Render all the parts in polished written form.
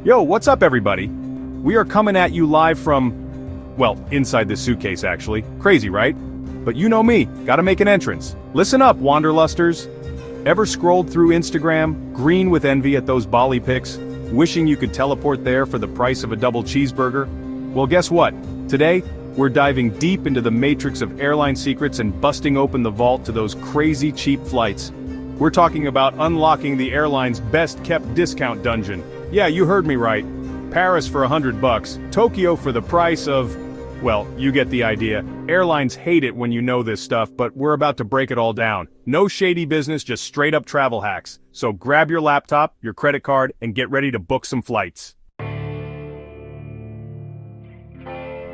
Yo, what's up everybody? We are coming at you live from, well, inside this suitcase actually. Crazy, right? But you know me, gotta make an entrance. Listen up, wanderlusters. Ever scrolled through Instagram, green with envy at those Bali pics, wishing you could teleport there for the price of a double cheeseburger? Well, guess what? Today, we're diving deep into the matrix of airline secrets and busting open the vault to those crazy cheap flights. We're talking about unlocking the airline's best-kept discount dungeon. Yeah, you heard me right. Paris for $100, Tokyo for the price of... well, you get the idea. Airlines hate it when you know this stuff, but we're about to break it all down. No shady business, just straight-up travel hacks. So grab your laptop, your credit card, and get ready to book some flights.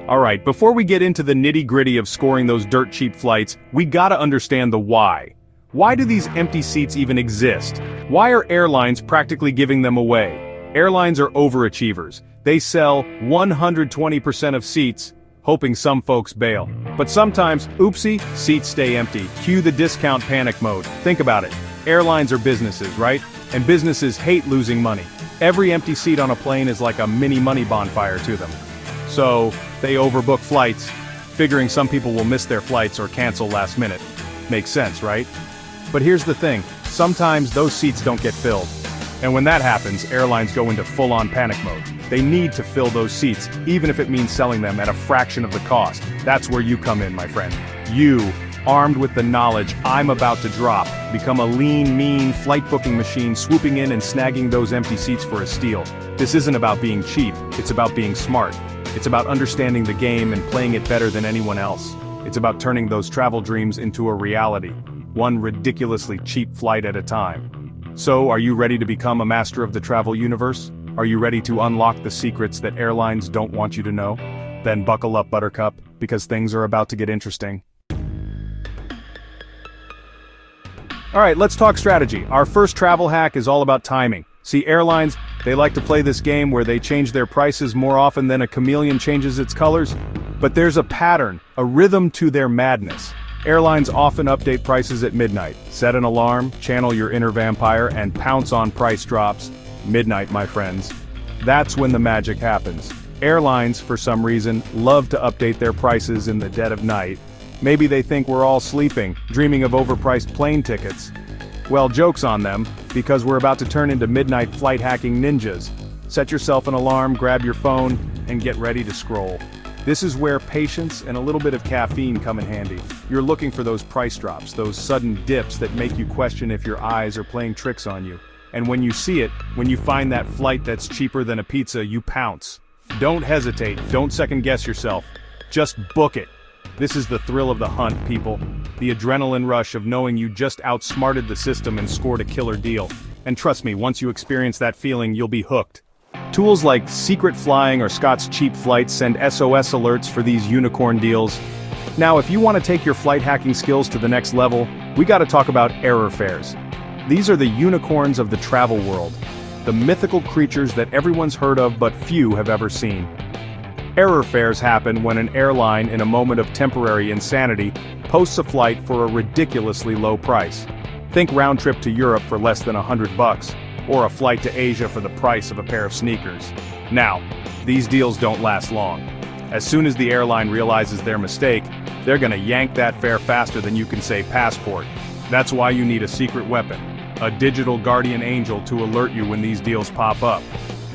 Alright, before we get into the nitty-gritty of scoring those dirt-cheap flights, we gotta understand the why. Why do these empty seats even exist? Why are airlines practically giving them away? Airlines are overachievers. They sell 120% of seats, hoping some folks bail. But sometimes, oopsie, seats stay empty. Cue the discount panic mode. Think about it. Airlines are businesses, right? And businesses hate losing money. Every empty seat on a plane is like a mini money bonfire to them. So, they overbook flights, figuring some people will miss their flights or cancel last minute. Makes sense, right? But here's the thing, sometimes those seats don't get filled. And when that happens, airlines go into full-on panic mode. They need to fill those seats, even if it means selling them at a fraction of the cost. That's where you come in, my friend. You, armed with the knowledge I'm about to drop, become a lean, mean flight booking machine swooping in and snagging those empty seats for a steal. This isn't about being cheap, it's about being smart. It's about understanding the game and playing it better than anyone else. It's about turning those travel dreams into a reality, one ridiculously cheap flight at a time. So, are you ready to become a master of the travel universe? Are you ready to unlock the secrets that airlines don't want you to know? Then buckle up, Buttercup, because things are about to get interesting. Alright, let's talk strategy. Our first travel hack is all about timing. See, airlines, they like to play this game where they change their prices more often than a chameleon changes its colors. But there's a pattern, a rhythm to their madness. Airlines often update prices at midnight. Set an alarm, channel your inner vampire, and pounce on price drops. Midnight, my friends. That's when the magic happens. Airlines, for some reason, love to update their prices in the dead of night. Maybe they think we're all sleeping, dreaming of overpriced plane tickets. Well, joke's on them, because we're about to turn into midnight flight hacking ninjas. Set yourself an alarm, grab your phone, and get ready to scroll. This is where patience and a little bit of caffeine come in handy. You're looking for those price drops, those sudden dips that make you question if your eyes are playing tricks on you. And when you see it, when you find that flight that's cheaper than a pizza, you pounce. Don't hesitate, don't second guess yourself. Just book it. This is the thrill of the hunt, people. The adrenaline rush of knowing you just outsmarted the system and scored a killer deal. And trust me, once you experience that feeling, you'll be hooked. Tools like Secret Flying or Scott's Cheap Flights send SOS alerts for these unicorn deals. Now, if you want to take your flight hacking skills to the next level, we gotta talk about error fares. These are the unicorns of the travel world. The mythical creatures that everyone's heard of but few have ever seen. Error fares happen when an airline, in a moment of temporary insanity, posts a flight for a ridiculously low price. Think round trip to Europe for less than $100, or a flight to Asia for the price of a pair of sneakers. Now, these deals don't last long. As soon as the airline realizes their mistake, they're gonna yank that fare faster than you can say passport. That's why you need a secret weapon, a digital guardian angel to alert you when these deals pop up.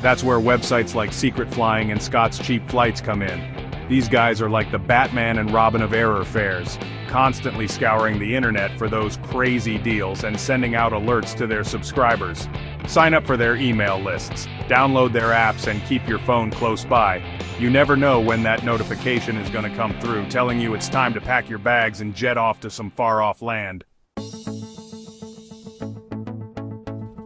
That's where websites like Secret Flying and Scott's Cheap Flights come in. These guys are like the Batman and Robin of error fares, constantly scouring the internet for those crazy deals and sending out alerts to their subscribers. Sign up for their email lists, download their apps, and keep your phone close by. You never know when that notification is gonna come through, telling you it's time to pack your bags and jet off to some far-off land.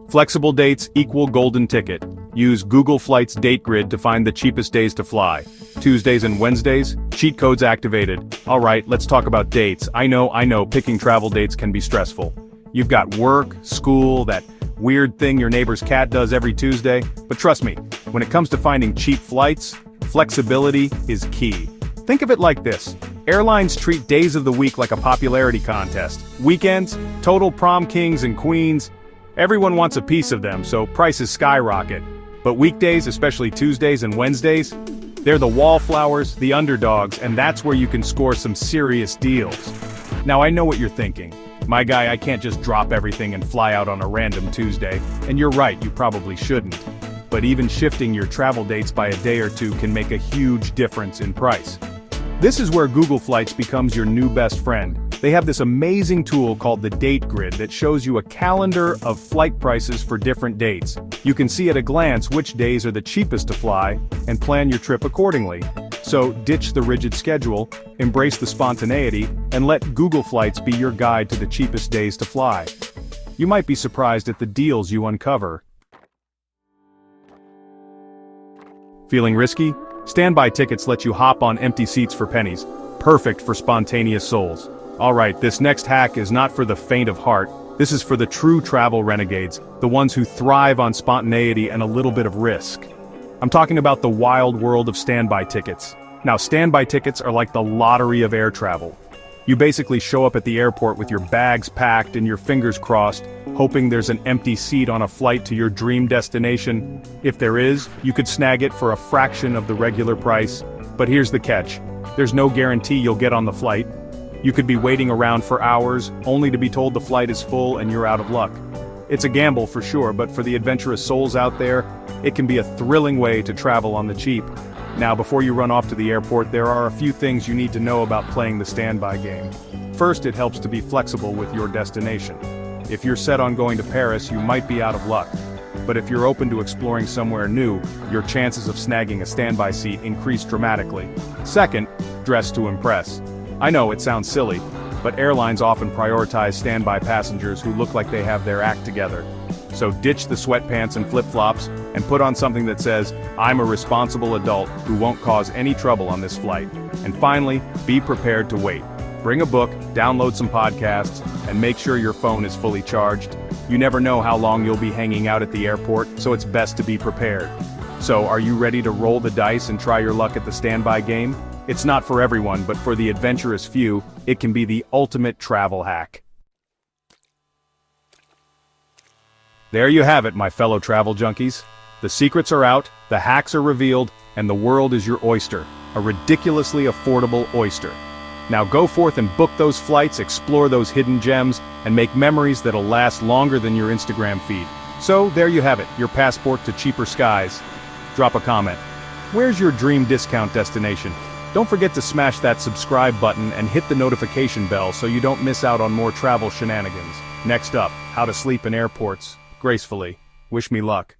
Flexible dates equal golden ticket. Use Google Flights Date Grid to find the cheapest days to fly. Tuesdays and Wednesdays, cheat codes activated. Alright, let's talk about dates. I know, picking travel dates can be stressful. You've got work, school, that weird thing your neighbor's cat does every Tuesday. But trust me, when it comes to finding cheap flights, flexibility is key. Think of it like this. Airlines treat days of the week like a popularity contest. Weekends, total prom kings and queens. Everyone wants a piece of them, so prices skyrocket. But weekdays, especially Tuesdays and Wednesdays, they're the wallflowers, the underdogs, and that's where you can score some serious deals. Now I know what you're thinking. My guy, I can't just drop everything and fly out on a random Tuesday, and you're right, you probably shouldn't. But even shifting your travel dates by a day or two can make a huge difference in price. This is where Google Flights becomes your new best friend. They have this amazing tool called the Date Grid that shows you a calendar of flight prices for different dates. You can see at a glance which days are the cheapest to fly, and plan your trip accordingly. So ditch the rigid schedule, embrace the spontaneity, and let Google Flights be your guide to the cheapest days to fly. You might be surprised at the deals you uncover. Feeling risky? Standby tickets let you hop on empty seats for pennies. Perfect for spontaneous souls. Alright, this next hack is not for the faint of heart. This is for the true travel renegades, the ones who thrive on spontaneity and a little bit of risk. I'm talking about the wild world of standby tickets. Now, standby tickets are like the lottery of air travel. You basically show up at the airport with your bags packed and your fingers crossed, hoping there's an empty seat on a flight to your dream destination. If there is, you could snag it for a fraction of the regular price. But here's the catch. There's no guarantee you'll get on the flight. You could be waiting around for hours, only to be told the flight is full and you're out of luck. It's a gamble for sure, but for the adventurous souls out there, it can be a thrilling way to travel on the cheap. Now, before you run off to the airport, there are a few things you need to know about playing the standby game. First, it helps to be flexible with your destination. If you're set on going to Paris, you might be out of luck. But if you're open to exploring somewhere new, your chances of snagging a standby seat increase dramatically. Second, dress to impress. I know it sounds silly, but airlines often prioritize standby passengers who look like they have their act together. So ditch the sweatpants and flip-flops, and put on something that says, "I'm a responsible adult who won't cause any trouble on this flight." And finally, be prepared to wait. Bring a book, download some podcasts, and make sure your phone is fully charged. You never know how long you'll be hanging out at the airport, so it's best to be prepared. So, are you ready to roll the dice and try your luck at the standby game? It's not for everyone, but for the adventurous few, it can be the ultimate travel hack. There you have it, my fellow travel junkies. The secrets are out, the hacks are revealed, and the world is your oyster. A ridiculously affordable oyster. Now go forth and book those flights, explore those hidden gems, and make memories that'll last longer than your Instagram feed. So, there you have it, your passport to cheaper skies. Drop a comment. Where's your dream discount destination? Don't forget to smash that subscribe button and hit the notification bell so you don't miss out on more travel shenanigans. Next up, how to sleep in airports gracefully. Wish me luck.